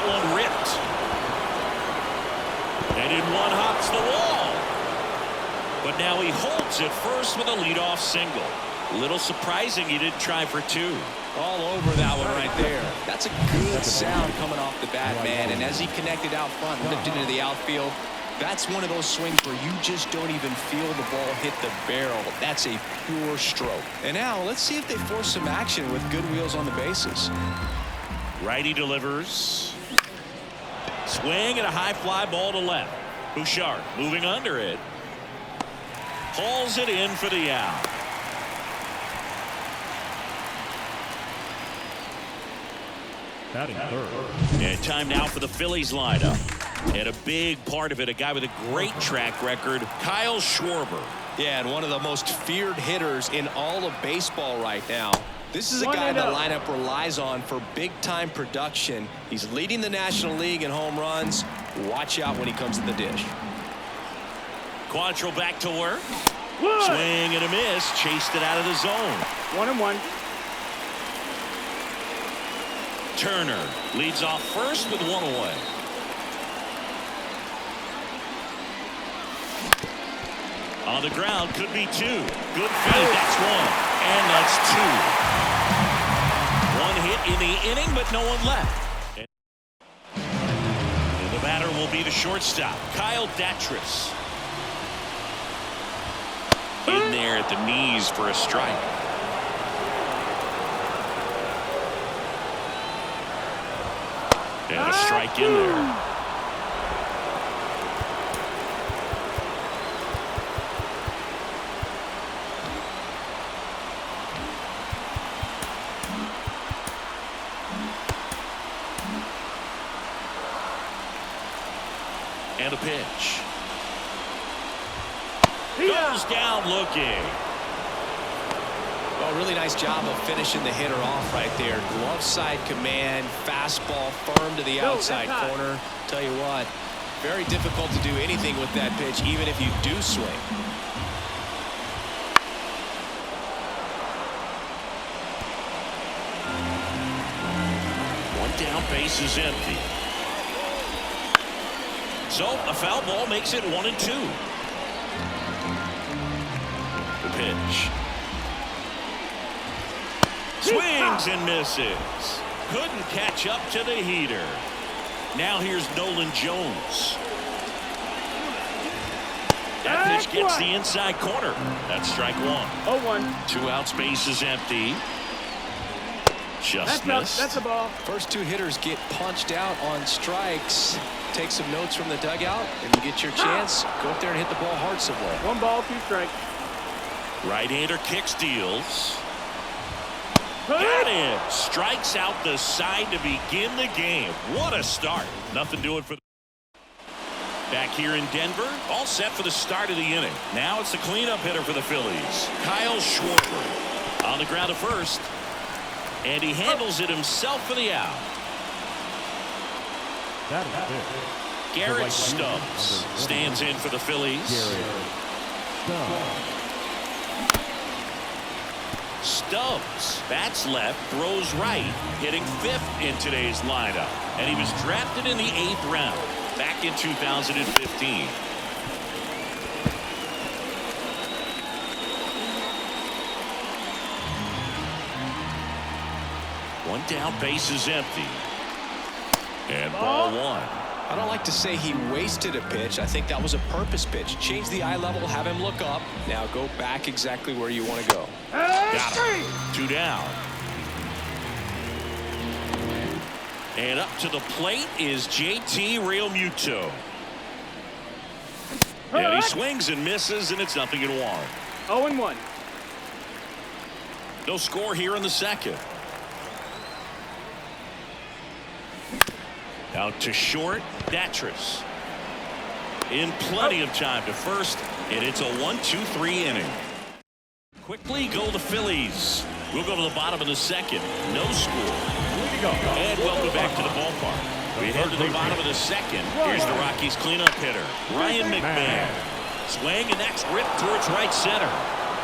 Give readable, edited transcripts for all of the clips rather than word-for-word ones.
one ripped. And in one hops the wall. But now he holds it first with a leadoff single. A little surprising he didn't try for two. All over that one right there. That's a good sound coming off the bat, man. And as he connected out front, lifted into the outfield, that's one of those swings where you just don't even feel the ball hit the barrel. That's a pure stroke. And now let's see if they force some action with good wheels on the bases. Righty delivers. Swing and a high fly ball to left. Bouchard moving under it. Hauls it in for the out. Batting third. And time now for the Phillies lineup. And a big part of it, a guy with a great track record, Kyle Schwarber. Yeah, and one of the most feared hitters in all of baseball right now. This is a guy the lineup relies on for big-time production. He's leading the National League in home runs. Watch out when he comes to the dish. Quantrill back to work. Swing and a miss. Chased it out of the zone. 1-1. Turner leads off first with one away. On the ground, could be two. Good feed, that's one. And that's two. One hit in the inning, but no one left. And the batter will be the shortstop, Kyle Datris. In there at the knees for a strike. And a strike in there. And a pitch. Goes down looking. Well, really nice job of finishing the hitter off right there. Glove side command, fastball firm to the outside corner. Tell you what, very difficult to do anything with that pitch, even if you do swing. One down, base is empty. So a foul ball makes it 1-2. The pitch. Swings and misses. Couldn't catch up to the heater. Now here's Nolan Jones. That pitch gets the inside corner. That's strike one. 0-1. 2 outs, base is empty. Just missed. That's a ball. First two hitters get punched out on strikes. Take some notes from the dugout, and you get your chance. Go up there and hit the ball hard somewhere. 1 ball, 2 strikes. Right-hander kick steals. Got him. Strikes out the side to begin the game. What a start. Nothing doing for. Back here in Denver, all set for the start of the inning. Now it's the cleanup hitter for the Phillies, Kyle Schwarber. On the ground to first. And he handles it himself for the out. Garrett Stubbs stands in for the Phillies. Stubbs bats left, throws right, hitting 5th in today's lineup. And he was drafted in the 8th round back in 2015. One down, base is empty. And ball one. I don't like to say he wasted a pitch. I think that was a purpose pitch. Change the eye level, have him look up. Now go back exactly where you want to go. Got him. 2 down. And up to the plate is JT Realmuto. And he swings and misses, and it's 0-1. 0-1. No score here in the second. Out to short, Datris. In plenty of time to first, and it's a 1-2-3 inning. Quickly go the Phillies. We'll go to the bottom of the second. No score. And welcome back to the ballpark. We head to the bottom of the second. Here's the Rockies cleanup hitter, Ryan McMahon. Swing and that's ripped towards right center.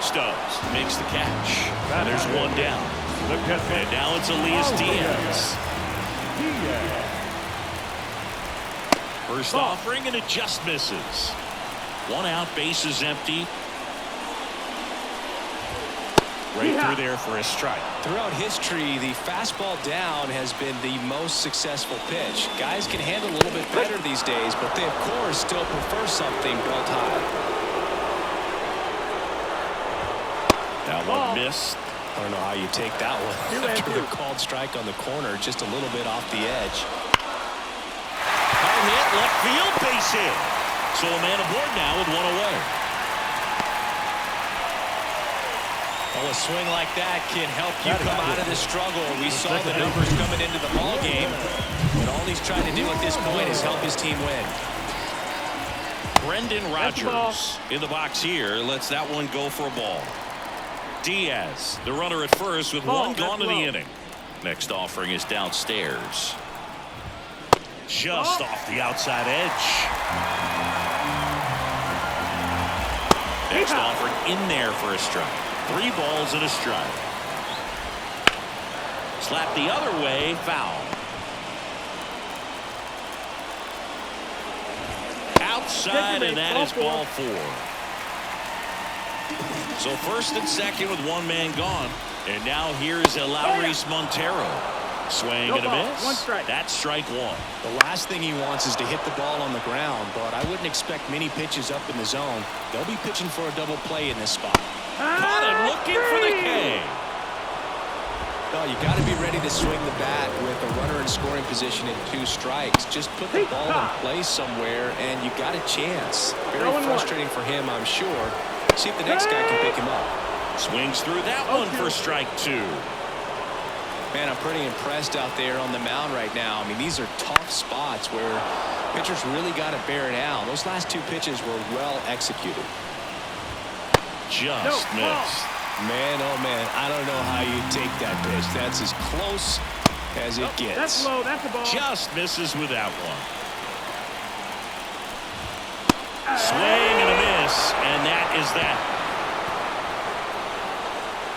Stubbs makes the catch. There's one down. And now it's Elias Diaz. First offering, and it just misses. One out, bases empty. Right through there for a strike. Throughout history, the fastball down has been the most successful pitch. Guys can handle a little bit better these days, but they, of course, still prefer something belt high. That one missed. I don't know how you take that one after the called strike on the corner, just a little bit off the edge. Hard hit, left field, base hit. So a man aboard now with one away. Well, a swing like that can help you come out of the struggle. We saw the numbers coming into the ball game, and all he's trying to do at this point is help his team win. Brendan Rodgers in the box here lets that one go for a ball. Diaz, the runner at first with one gone in the inning. Next offering is downstairs. Just off the outside edge. Next offering in there for a strike. 3 balls and a strike. Slap the other way, foul. Outside, and that is ball 4. So first and second with one man gone. And now here is Elauris Montero. Swing and a miss. One strike. That's strike 1. The last thing he wants is to hit the ball on the ground, but I wouldn't expect many pitches up in the zone. They'll be pitching for a double play in this spot. Caught him looking for the K. Well, you got to be ready to swing the bat with a runner in scoring position in 2 strikes. Just put the ball in place somewhere, and you got a chance. Very frustrating for him, I'm sure. See if the next guy can pick him up. Swings through that one for strike 2. Man, I'm pretty impressed out there on the mound right now. I mean, these are tough spots where pitchers really got to bear down. Those last 2 pitches were well executed. Just missed. Man, oh man, I don't know how you take that pitch. That's as close as it gets. That's low. That's a ball. Just misses with that one. Swing and a miss, and that is that.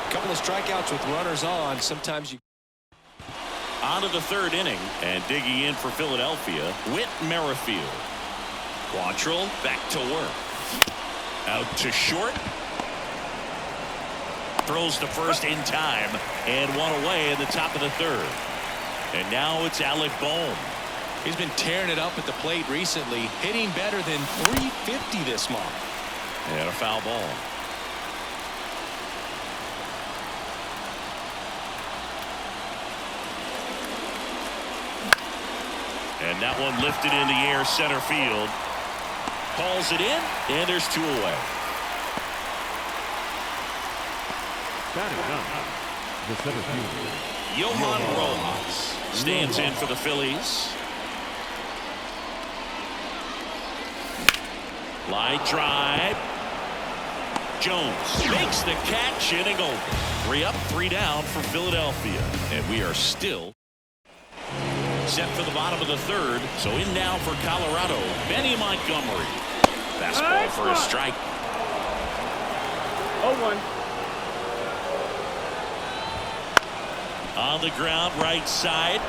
A couple of strikeouts with runners on. Sometimes you. On to the 3rd inning, and digging in for Philadelphia, Whit Merrifield. Quantrill back to work. Out to short. Throws to first in time, and one away in the top of the 3rd. And now it's Alec Bohm. He's been tearing it up at the plate recently, hitting better than .350 this month. And a foul ball. And that one lifted in the air, center field. Calls it in, and there's 2 away. The center fielder, Yohan Rojas stands in for the Phillies. Line drive. Jones makes the catch, inning over. 3 up, 3 down for Philadelphia. And we are still set for the bottom of the 3rd. So in now for Colorado, Benny Montgomery. Fastball for a strike. 0-1. On the ground, right side.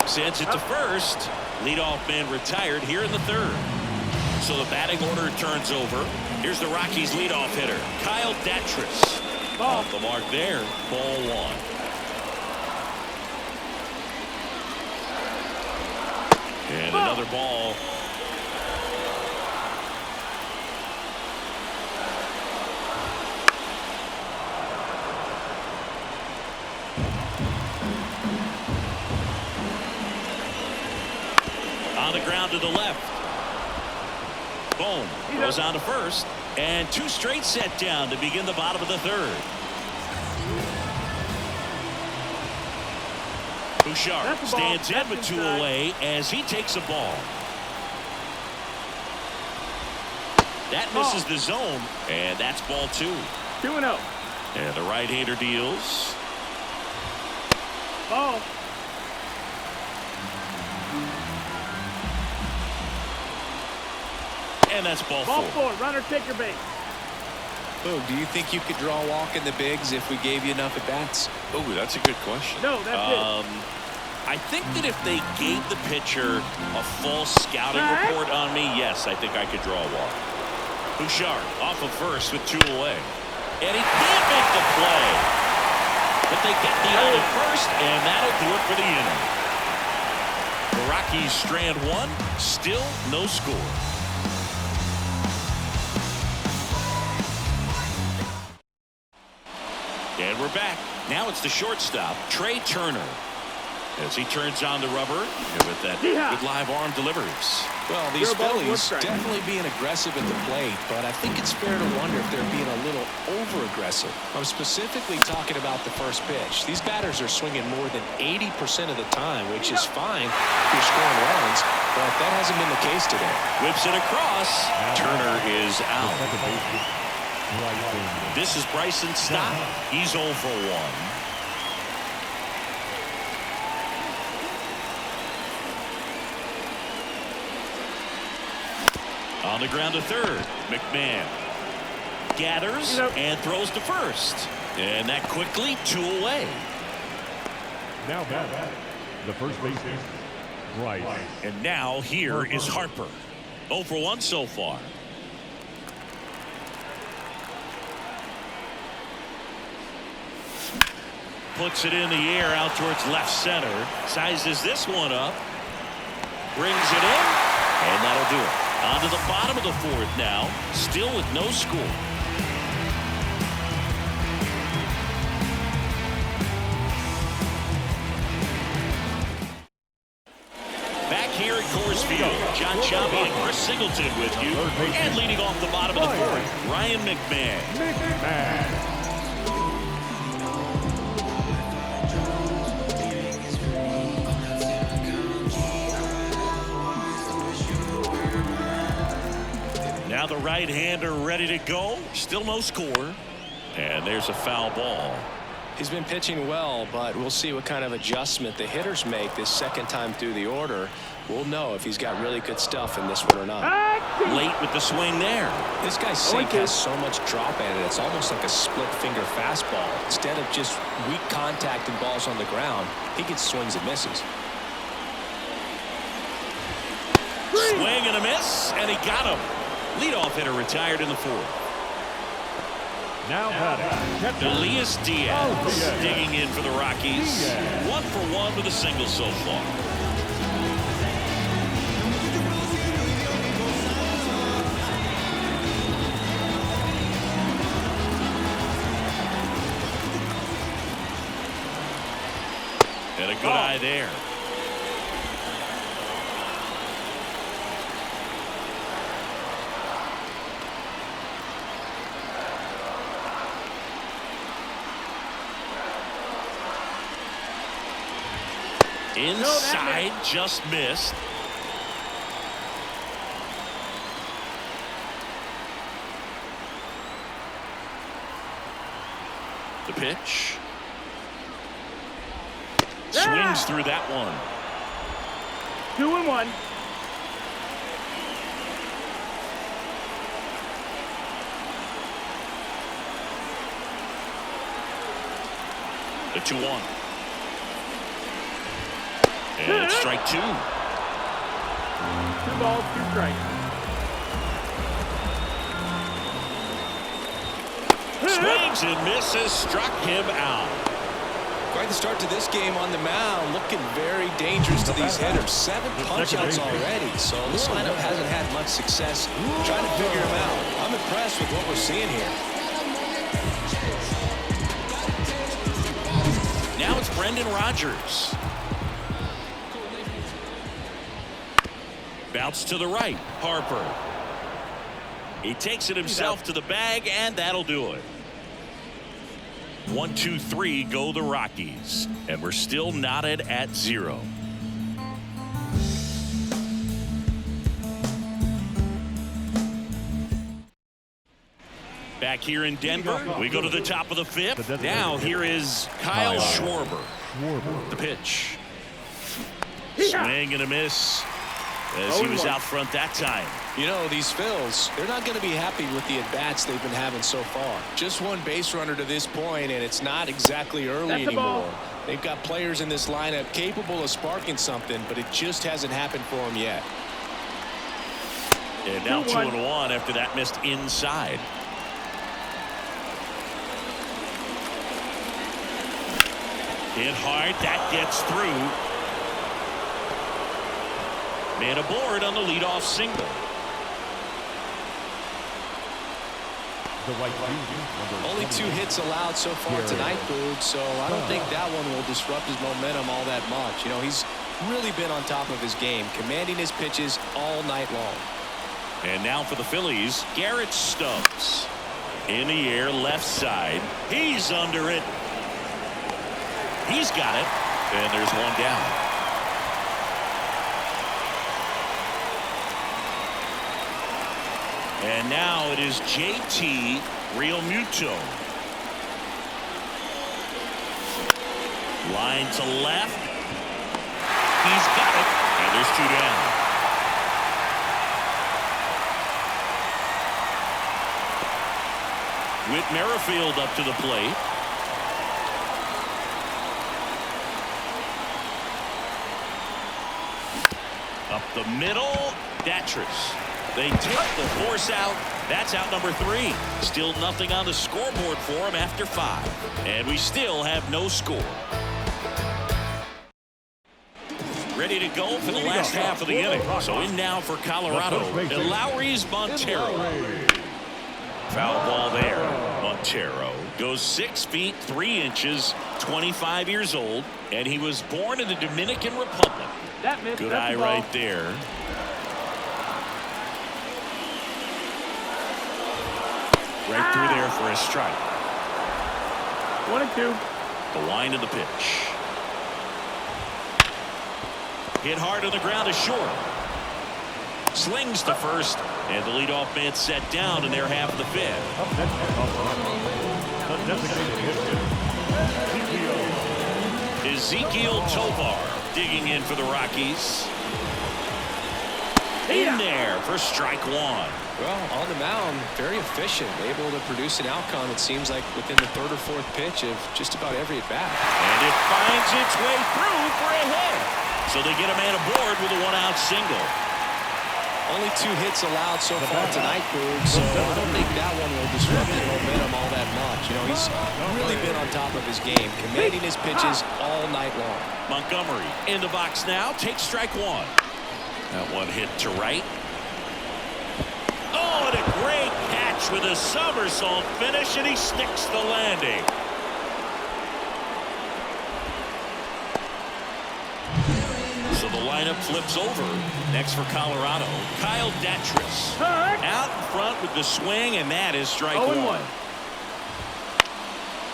Sends it to first. Leadoff man retired here in the 3rd. So the batting order turns over. Here's the Rockies leadoff hitter, Kyle Datris. Off the mark there, ball 1. And another ball. On the ground to the left. Boom. Goes on to first. And 2 straight set down to begin the bottom of the 3rd. Bouchard stands in with 2 away as he takes a ball. That misses the zone, and that's ball 2. 2-0. And the right-hander deals. Ball. And that's ball 4. Ball 4. Runner, take your base. Oh, do you think you could draw a walk in the bigs if we gave you enough at bats? Oh, that's a good question. No, that's it. I think that if they gave the pitcher a false scouting report on me, yes, I think I could draw a walk. Bouchard off of first with 2 away. And he can't make the play. But they get the out at first, and that'll do it for the inning. The Rockies strand 1, still no score. And we're back. Now it's the shortstop, Trey Turner, as he turns on the rubber with that good live arm delivers. Well, these Phillies definitely being aggressive at the plate, but I think it's fair to wonder if they're being a little over-aggressive. I'm specifically talking about the first pitch. These batters are swinging more than 80% of the time, which is fine if you're scoring runs, but that hasn't been the case today. Whips it across. Turner is out. This is Bryson Stott. He's 0 for 1. On the ground to third. McMahon gathers and throws to first. And that quickly 2 away. Now back. The first baseman, Rice. And now here is Harper. 0 for 1 so far. Puts it in the air out towards left center. Sizes this one up. Brings it in. And that'll do it. On to the bottom of the 4th now. Still with no score. Back here at Coors Field, John Chambie and Chris Singleton with you. And leading off the bottom of the 4th, Ryan McMahon. Now the right-hander ready to go. Still no score. And there's a foul ball. He's been pitching well, but we'll see what kind of adjustment the hitters make this second time through the order. We'll know if he's got really good stuff in this one or not. Late with the swing there. This guy's sink has so much drop at it. It's almost like a split-finger fastball. Instead of just weak contact and balls on the ground, he gets swings and misses. Swing and a miss, and he got him. Leadoff hitter retired in the 4th. Now batting. Elias Diaz digging in for the Rockies. 1 for 1 with a single so far. And a good eye there. Inside, just missed. The pitch. Swings through that one. 2-1. The 2-1. And it's strike 2. 2 balls, 2 strikes. Swings and misses, struck him out. Quite the start to this game on the mound. Looking very dangerous to these hitters. 7 punch-outs already, so this lineup hasn't had much success trying to figure him out. I'm impressed with what we're seeing here. Now it's Brendan Rodgers. Bounce to the right. Harper. He takes it himself to the bag, and that'll do it. 1, 2, 3 go the Rockies, and we're still knotted at 0. Back here in Denver, we go to the top of the 5th. Now here is Kyle Schwarber. The pitch. Swing and a miss as he was out front that time. You know, these Phils, they're not going to be happy with the at-bats they've been having so far. Just one base runner to this point, and it's not exactly early anymore. They've got players in this lineup capable of sparking something, but it just hasn't happened for them yet. And now 2-1 after that missed inside. Hit hard. That gets through. Man aboard on the leadoff single. Only 2 hits allowed so far tonight, Boog, so I don't think that one will disrupt his momentum all that much. You know, he's really been on top of his game, commanding his pitches all night long. And now for the Phillies, Garrett Stubbs. In the air, left side. He's under it. He's got it. And there's one down. And now it is JT Realmuto. Line to left. He's got it. And there's 2 down. Whit Merrifield up to the plate. Up the middle. Datris. They take the force out. That's out number 3. Still nothing on the scoreboard for him after 5. And we still have no score. Ready to go for the last half of the inning. So in now for Colorado, Lowry's Montero. Foul ball there. Montero goes 6 feet 3 inches, 25 years old, and he was born in the Dominican Republic. Good eye right there. Right through there for a strike. 1-2. The line of the pitch. Hit hard on the ground to short. Slings to first, and the leadoff man set down in their half of the 5th. Ezekiel Tovar digging in for the Rockies. In there for strike 1. Well, on the mound, very efficient, able to produce an outcome, it seems like, within the 3rd or 4th pitch of just about every at-bat. And it finds its way through for a hit. So they get a man aboard with a 1-out single. Only 2 hits allowed so far tonight, Boog, so I don't think that one will disrupt his momentum all that much. You know, he's really been on top of his game, commanding his pitches all night long. Montgomery in the box now, takes strike 1. That one hit to right. Oh, and a great catch with a somersault finish, and he sticks the landing. So the lineup flips over. Next for Colorado, Kyle Datris. Out in front with the swing, and that is strike 1.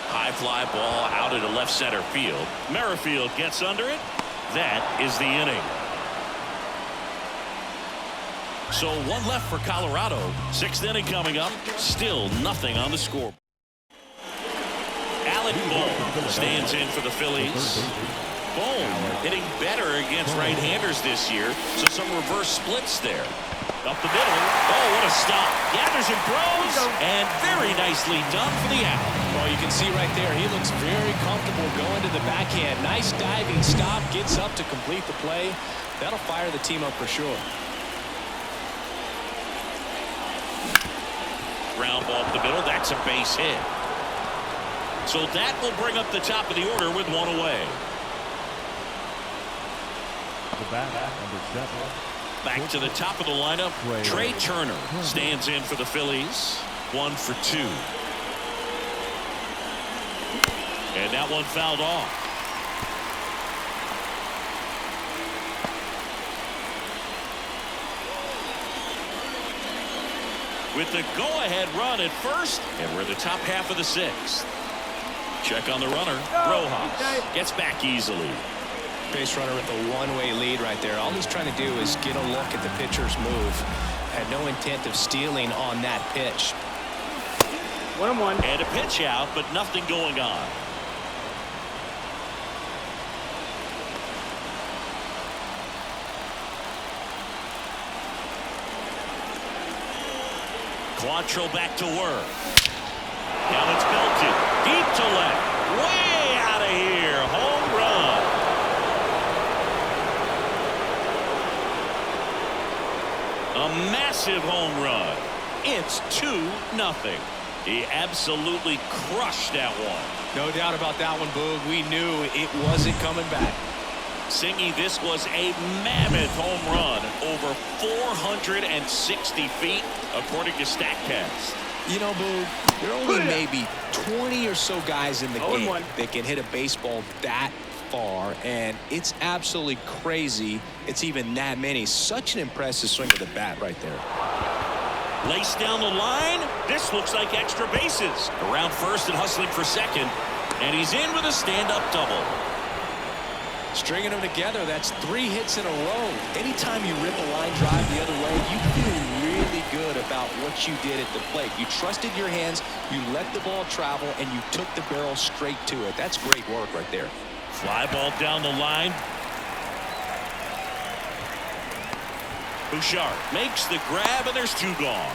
High fly ball out into left center field. Merrifield gets under it. That is the inning. So 1 left for Colorado. 6th inning coming up. Still nothing on the score. Alec Bohm stands in for the Phillies. Bohm hitting better against right-handers this year, so some reverse splits there. Up the middle. Oh, what a stop. Gathers and throws, and very nicely done for the out. Well, you can see right there, he looks very comfortable going to the backhand. Nice diving stop, gets up to complete the play. That'll fire the team up for sure. Ground ball up the middle. That's a base hit. So that will bring up the top of the order with 1 away. Back to the top of the lineup. Trey Turner stands in for the Phillies. 1 for 2. And that one fouled off. With the go-ahead run at first, and we're in the top half of the 6th. Check on the runner. Rojas gets back easily. Base runner with a 1-way lead right there. All he's trying to do is get a look at the pitcher's move. Had no intent of stealing on that pitch. 1-1. And a pitch out, but nothing going on. Quantrill back to work. Now it's belted. Deep to left. Way out of here. Home A massive home run. It's 2-0. He absolutely crushed that one. No doubt about that one, Boog. We knew it wasn't coming back. Singy, this was a mammoth home run, over 460 feet, according to StatCast. You know, Boog, there are only maybe 20 or so guys in the game that can hit a baseball that far, and it's absolutely crazy it's even that many. Such an impressive swing of the bat right there. Laced down the line. This looks like extra bases. Around first and hustling for second, and he's in with a stand-up double. Stringing them together, that's 3 hits in a row. Anytime you rip a line drive the other way, you feel really good about what you did at the plate. You trusted your hands, you let the ball travel, and you took the barrel straight to it. That's great work right there. Fly ball down the line. Bouchard makes the grab, and there's 2 gone.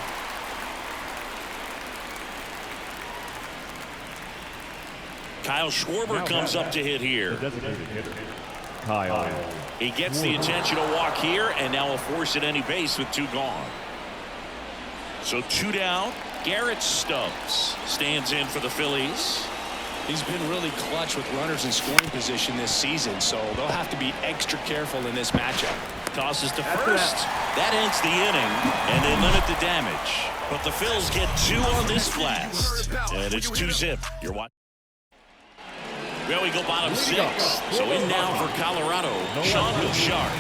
Kyle Schwarber comes up to hit here. The designated hitter, Kyle. He gets the intentional walk here, and now will force at any base with 2 gone. So 2 down. Garrett Stubbs stands in for the Phillies. He's been really clutch with runners in scoring position this season, so they'll have to be extra careful in this matchup. Tosses to first. That ends the inning, and they limit the damage. But the Phils get 2 on this blast, and it's 2-zip. You're watching. Well, we go bottom 6. So in now for Colorado, Sean Bouchard.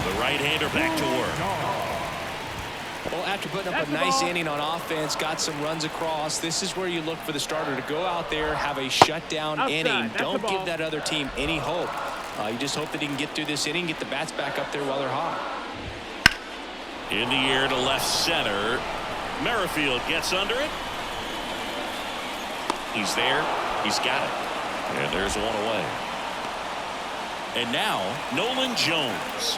The right-hander back to work. Well, after putting up a nice inning on offense, got some runs across, this is where you look for the starter to go out there, have a shutdown inning. Don't give that other team any hope. You just hope that he can get through this inning, get the bats back up there while they're hot. In the air to left center. Merrifield gets under it. He's there. He's got it. And there's 1 away. And now, Nolan Jones.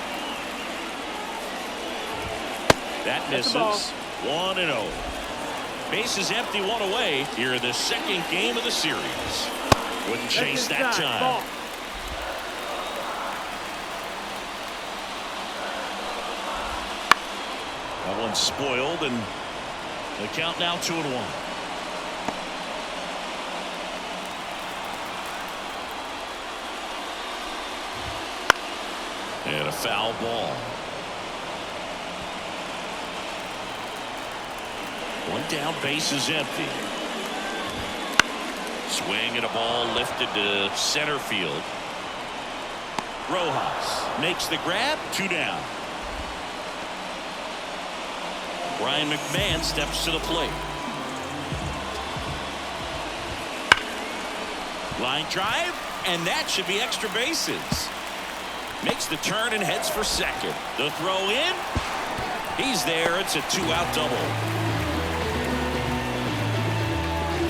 That misses. 1-0. Bases empty, 1 away here in the second game of the series. Wouldn't chase that time. That one's spoiled, and the count now 2-1. And a foul ball. 1 down, base is empty. Swing and a ball lifted to center field. Rojas makes the grab, 2 down. Brian McMahon steps to the plate. Line drive, and that should be extra bases. Makes the turn and heads for second. The throw in. He's there. It's a 2-out double.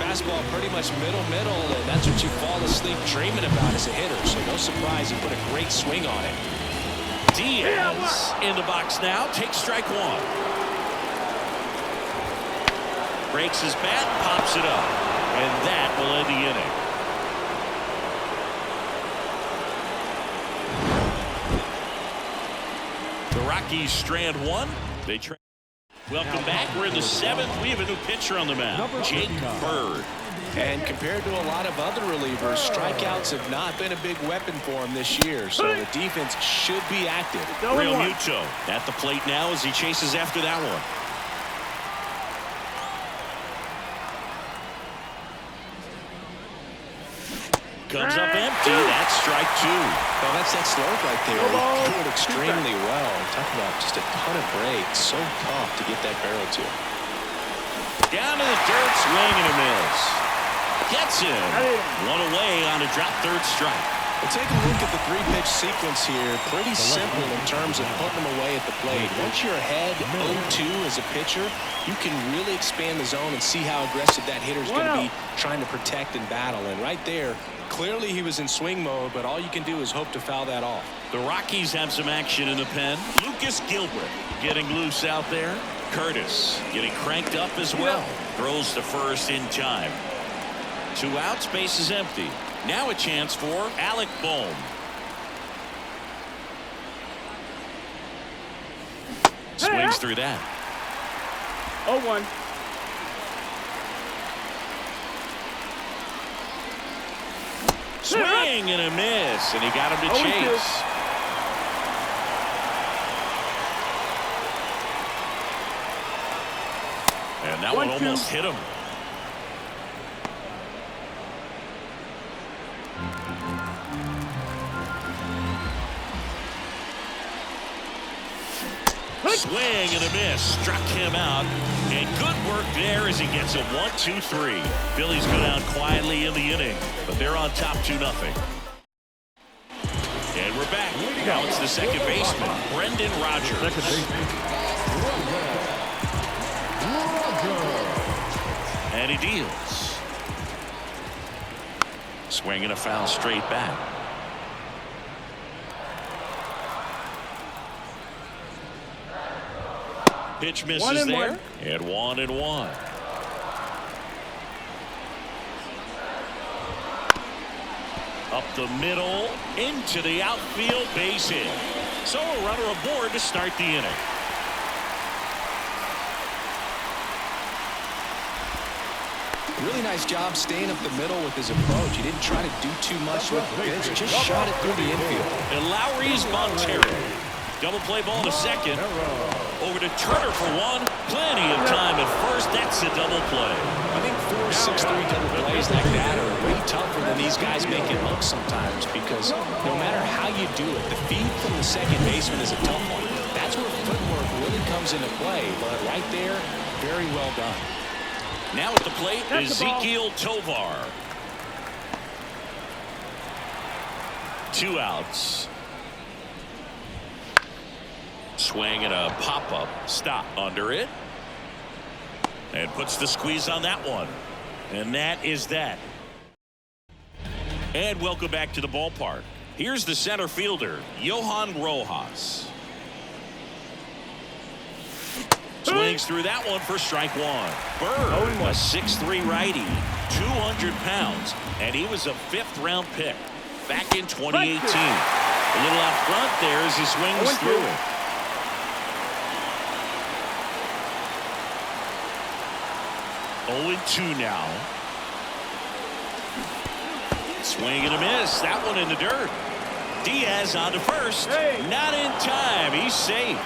Fastball pretty much middle, and that's what you fall asleep dreaming about as a hitter. So no surprise he put a great swing on it. Diaz in the box now. Takes strike 1. Breaks his bat, pops it up, and that will end the inning. The Rockies strand 1. They welcome back. We're in the 7th. We have a new pitcher on the mound, Jake Bird. And compared to a lot of other relievers, strikeouts have not been a big weapon for him this year. So the defense should be active. Real Muto at the plate now as he chases after that one. Comes up empty. That's strike 2. Well, that's that slope right there. He threw it extremely well. Talk about just a ton of breaks. So tough to get that barrel to. Down to the dirt, swing and a miss. Gets him. 1 away on a drop, 3rd strike. Well, take a look at the 3-pitch sequence here. Pretty simple in terms of putting them away at the plate. Once you're ahead 0-2 as a pitcher, you can really expand the zone and see how aggressive that hitter is going to be trying to protect and battle. And right there, clearly he was in swing mode, but all you can do is hope to foul that off. The Rockies have some action in the pen. Lucas Gilbert getting loose out there. Curtis getting cranked up as well. Throws to first in time. 2 outs, base is empty. Now a chance for Alec Bohm. Swings through that. 0-1. Swing and a miss, and he got him to 0-2. chase. And that one 1-2. almost hit him. Swing and a miss. Struck him out. And good work there as he gets a 1-2-3. Phillies go down quietly in the inning, but they're on top 2-0. And we're back. Now it's the second baseman, Brendan Rodgers. And he deals. Swing and a foul straight back. Pitch misses there. And 1-1. Up the middle, into the outfield, base hit. So a runner aboard to start the inning. Really nice job staying up the middle with his approach. He didn't try to do too much with the pitch, just shot it through the infield. And Lowry's Montero. Double play ball to second. Over to Turner for one. Plenty of time at first. That's a double play. I think 4, 6, 3 double plays like that are way tougher than these guys make it look sometimes, because no matter how you do it, the feed from the second baseman is a tough one. That's where footwork really comes into play. But right there, very well done. Now at the plate, Ezekiel Tovar. 2 outs. Swing and a pop-up. Stop under it. And puts the squeeze on that one. And that is that. And welcome back to the ballpark. Here's the center fielder, Johan Rojas. Swings through that one for strike one. Bird, a 6'3" righty, 200 pounds, and he was a 5th-round pick back in 2018. A little out front there as he swings through it. Oh, 2 now. Swing and a miss. That one in the dirt. Diaz on to first. Not in time. He's safe.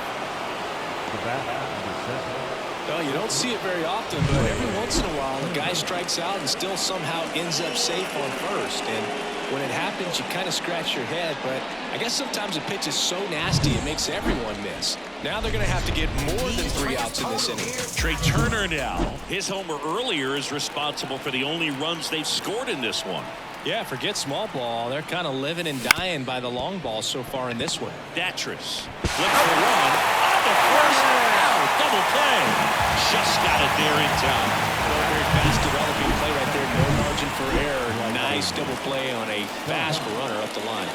Well, you don't see it very often, but every once in a while, the guy strikes out and still somehow ends up safe on first. And when it happens, you kind of scratch your head. But I guess sometimes a pitch is so nasty, it makes everyone miss. Now they're going to have to get more than 3 outs in this inning. Trey Turner now. His homer earlier is responsible for the only runs they've scored in this one. Yeah, forget small ball. They're kind of living and dying by the long ball so far in this one. Datris flips for one. On the first out. Double play. Just got it there in time. Very fast developing play right there. No margin for error. Nice double play on a fast runner up the line.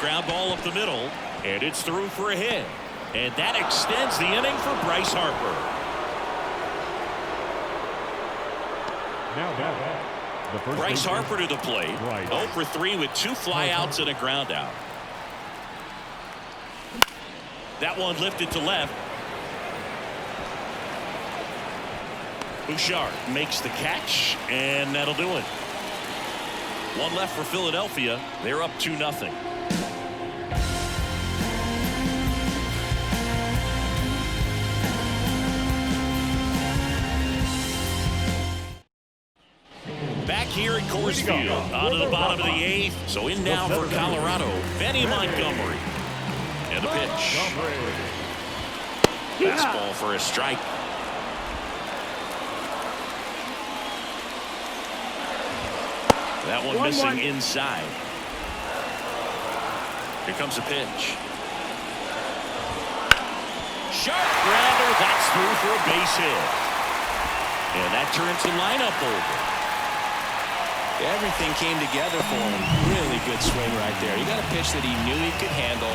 Ground ball up the middle. And it's through for a hit. And that extends the inning for Bryce Harper. Bryce Harper to the plate. 0 for 3 with 2 flyouts and a ground out. That one lifted to left. Bouchard makes the catch, and that'll do it. 1 left for Philadelphia. They're up 2-0. Back here at Coors Field, on to the bottom of the 8th. So in now for Colorado, Benny Montgomery. And the pitch. Fastball for a strike. That one missing inside. Here comes a pitch. Sharp grounder. That's through for a base hit. And that turns the lineup over. Everything came together for him. Really good swing right there. He got a pitch that he knew he could handle,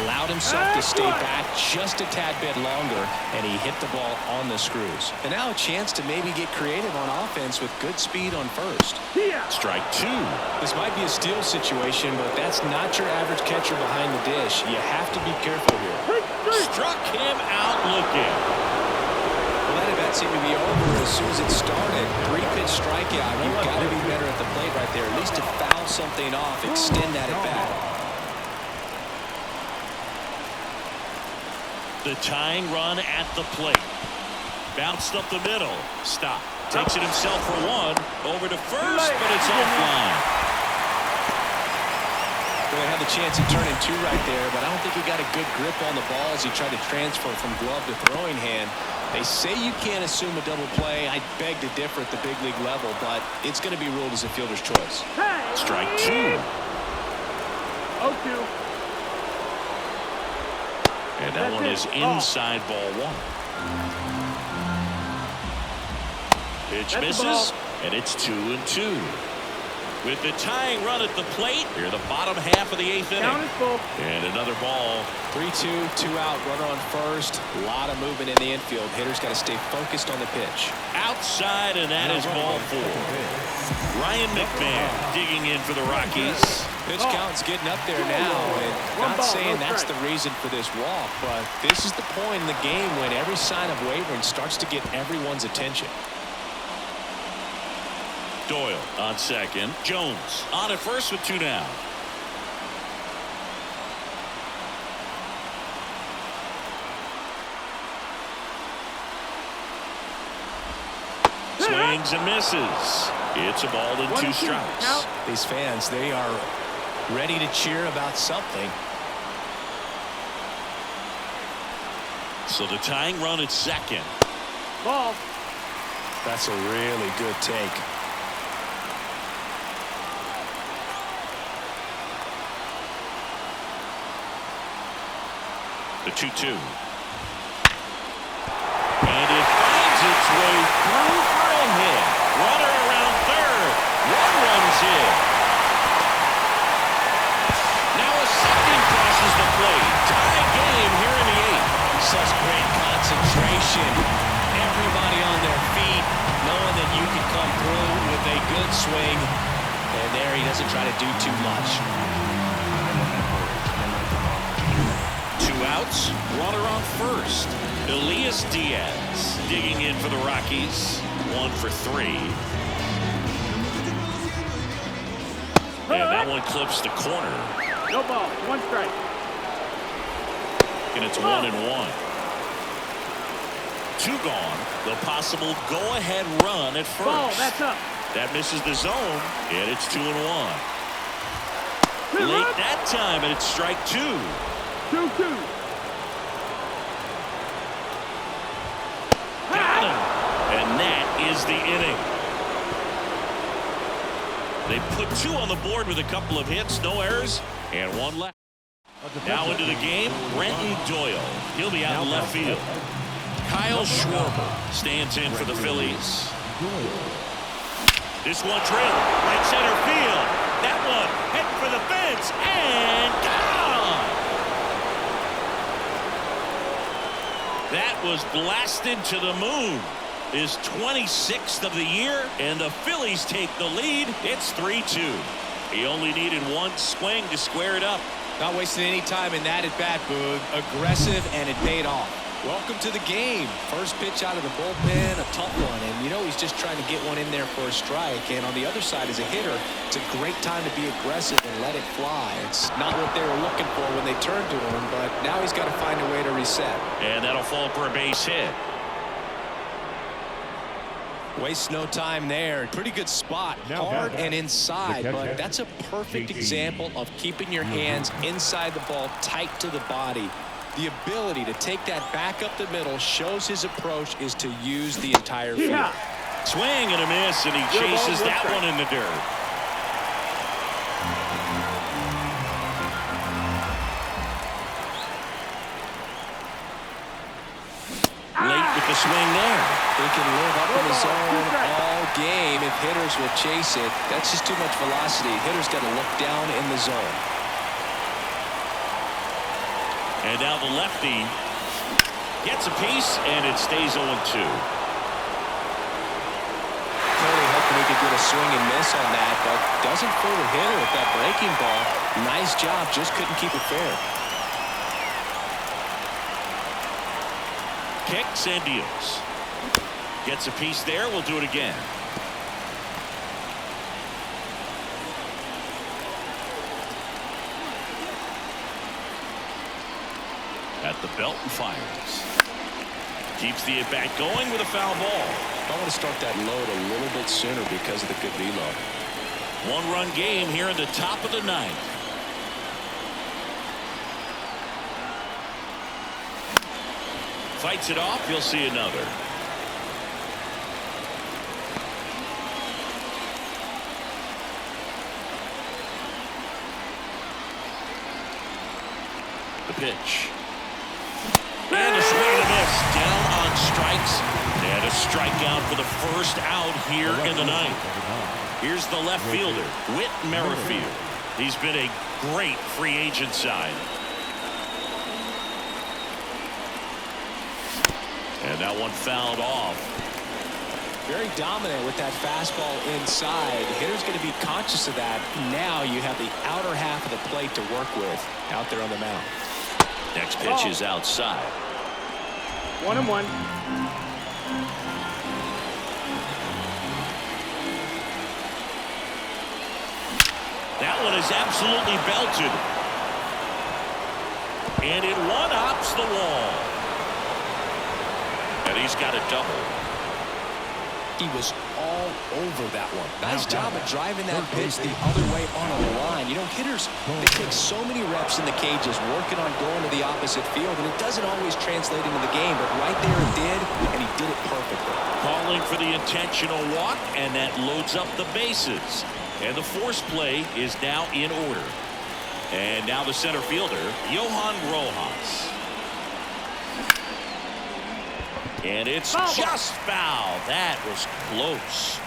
allowed himself to stay back just a tad bit longer, and he hit the ball on the screws. And now a chance to maybe get creative on offense with good speed on first. Strike two. This might be a steal situation, but that's not your average catcher behind the dish. You have to be careful here. Struck him out looking. Well, that at-bat seemed to be over as soon as it started. 3-pitch strikeout. You've got to be better at the plate right there, at least to foul something off, extend that at-bat. The tying run at the plate. Bounced up the middle. Stop. Takes it himself for one. Over to first, but it's offline. Well, they had the chance of turning two right there, but I don't think he got a good grip on the ball as he tried to transfer from glove to throwing hand. They say you can't assume a double play. I beg to differ at the big league level, but it's going to be ruled as a fielder's choice. Strike two. 0-2. And that one is inside ball one. Pitch misses, and it's 2-2. With the tying run at the plate, here the bottom half of the 8th inning. Count is full. And another ball. 3-2, 2 out, runner on first. A lot of movement in the infield. Hitters got to stay focused on the pitch. Outside, and that is ball 4. Ryan McMahon digging in for the Rockies. Pitch count's getting up there now, and not saying that's the reason for this walk, but this is the point in the game when every sign of wavering starts to get everyone's attention. Doyle on second. Jones on at first with 2 down. Swings and misses. It's a ball and 2 strikes. These fans, they are ready to cheer about something. So the tying run at second. Ball. That's a really good take. The 2-2. And it finds its way through for a hit. Runner around third. 1 runs in. Now a second crosses the plate. Tie game here in the 8th. Such great concentration. Everybody on their feet, knowing that you can come through with a good swing. And there he doesn't try to do too much. 2 outs, runner on first. Elias Diaz digging in for the Rockies. 1 for 3. And that one clips the corner. No ball. 1 strike. And it's 1-1. 2 gone. The possible go-ahead run at first. Ball. That's up. That misses the zone, and it's 2-1. Late that time, and it's strike 2. 2-2. Got him. And that is the inning. They put 2 on the board with a couple of hits, no errors, and 1 left. Now into the game, Brenton Doyle. He'll be out in left field. Kyle Schwarber stands in for the Phillies. This one drilled right center field. That one heading for the fence and gone. That was blasted to the moon. His 26th of the year, and the Phillies take the lead. It's 3-2. He only needed 1 swing to square it up. Not wasting any time in that at-bat, Boog. Aggressive, and it paid off. Welcome to the game. First pitch out of the bullpen, a tough one. And you know he's just trying to get one in there for a strike. And on the other side, as a hitter, it's a great time to be aggressive and let it fly. It's not what they were looking for when they turned to him, but now he's got to find a way to reset. And that'll fall for a base hit. Wastes no time there. Pretty good spot. Hard and inside, but that's a perfect example of keeping your hands inside the ball, tight to the body. The ability to take that back up the middle shows his approach is to use the entire field. Swing and a miss, and he chases that one in the dirt. Late with the a swing there. He can live up in the zone all game if hitters will chase it. That's just too much velocity. Hitters got to look down in the zone. And now the lefty gets a piece, and it stays 0-2. Totally hoping he could get a swing and miss on that, but doesn't fool the hitter with that breaking ball. Nice job, just couldn't keep it fair. Kicks and deals. Gets a piece there. We'll do it again. At the belt and fires. Keeps the at-bat going with a foul ball. I want to start that load a little bit sooner because of the good velo. One-run game here in the top of the ninth. Fights it off. You'll see another. The pitch. And a swing and a miss. Down on strikes. And a strikeout for the first out here in the ninth. Here's the left fielder, Whit Merrifield. He's been a great free agent sign. And that one fouled off. Very dominant with that fastball inside. The hitter's going to be conscious of that. Now you have the outer half of the plate to work with out there on the mound. Next pitch is outside. 1-1. That one is absolutely belted. And it one-ups the wall. And he's got a double. He was all over that one. Nice job of driving that pitch the other way on a line. You know, hitters, they take so many reps in the cages working on going to the opposite field, and it doesn't always translate into the game, but right there it did, and he did it perfectly. Calling for the intentional walk, and that loads up the bases. And the force play is now in order. And now the center fielder, Johan Rojas. And it's just foul. That was close.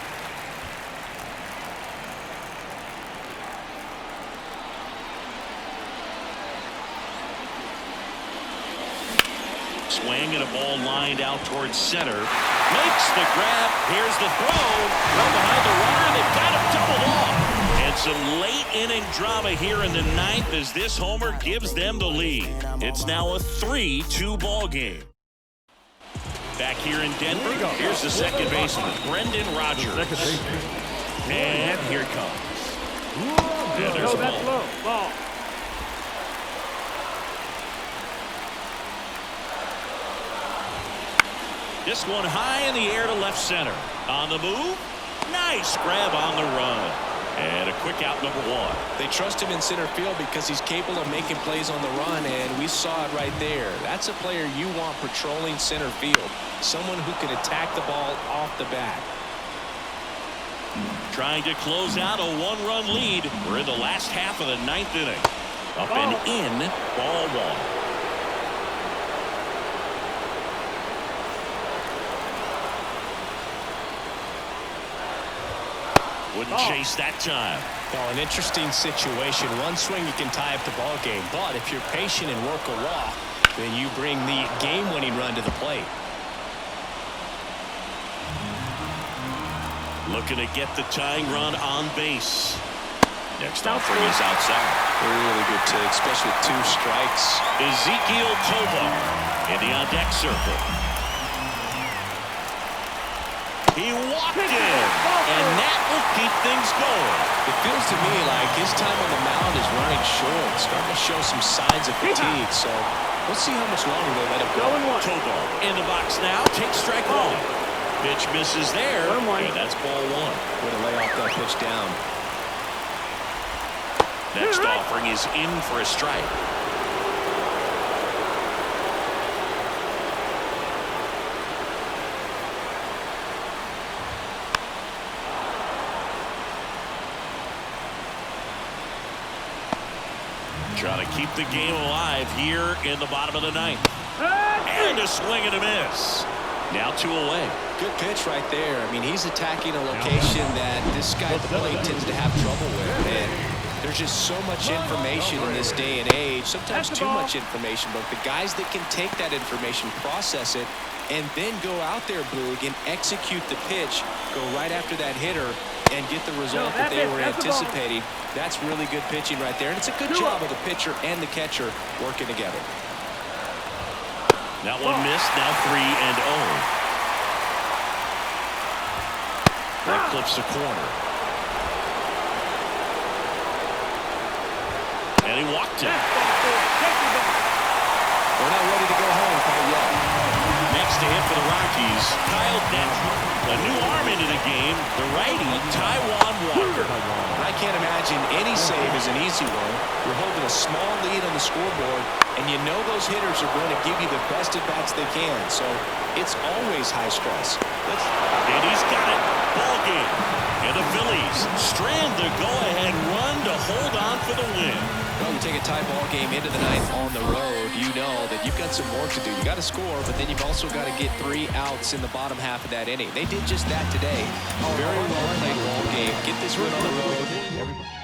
Swing and a ball lined out towards center. Makes the grab. Here's the throw. Well behind the runner. They've got him doubled off. And some late inning drama here in the ninth as this homer gives them the lead. It's now a 3-2 ball game. Back here in Denver, here's the second baseman, Brendan Rodgers. And here it comes. And there's a that's ball. low. Ball. This one high in the air to left center. On the move, nice grab on the run. And a quick out, number one. They trust him in center field because he's capable of making plays on the run, and we saw it right there. That's a player you want patrolling center field. Someone who can attack the ball off the bat. Trying to close out a one-run lead. We're in the last half of the ninth inning. Up and in, ball one. Wouldn't chase that time. Well, an interesting situation. One swing you can tie up the ball game, but if you're patient and work a walk, then you bring the game-winning run to the plate. Looking to get the tying run on base. Next offering is outside. Really good take, especially with 2 strikes. Ezekiel Tovar in the on-deck circle. He walked in, and that will keep things going. It feels to me like his time on the mound is running short, starting to show some signs of fatigue. So let's see how much longer they let him go. Tovar in the box now, takes strike one. Pitch misses there, and that's ball one. Way to lay off that pitch down. Next offering is in for a strike. Trying to keep the game alive here in the bottom of the ninth. And a swing and a miss. Now 2 away. Good pitch right there. I mean, he's attacking a location that this guy at the plate tends to have trouble with. And there's just so much information in this day and age, sometimes too much information, but the guys that can take that information, process it, and then go out there, Boog, and execute the pitch, go right after that hitter, and get the result that they were anticipating. That's really good pitching right there, and it's a good job of the pitcher and the catcher working together. That one missed. Now 3-0. That clips the corner. And he walked it. We're not ready to go home quite yet. Next to hit for the Rockies, Kyle Dent. A new arm into the game, the righty, Taijuan Walker. I can't imagine any save is an easy one. You're holding a small lead on the scoreboard, and you know those hitters are going to give you the best at-bats they can. So it's always high stress. And he's got it. Ball game. And the Phillies strand the go-ahead run to hold on for the win. Well, you take a tie ball game into the ninth on the road, you know that you've got some work to do. You got to score, but then you've also got to get 3 outs in the bottom half of that inning. They did just that today. Very well played ball game. Get this win on the road.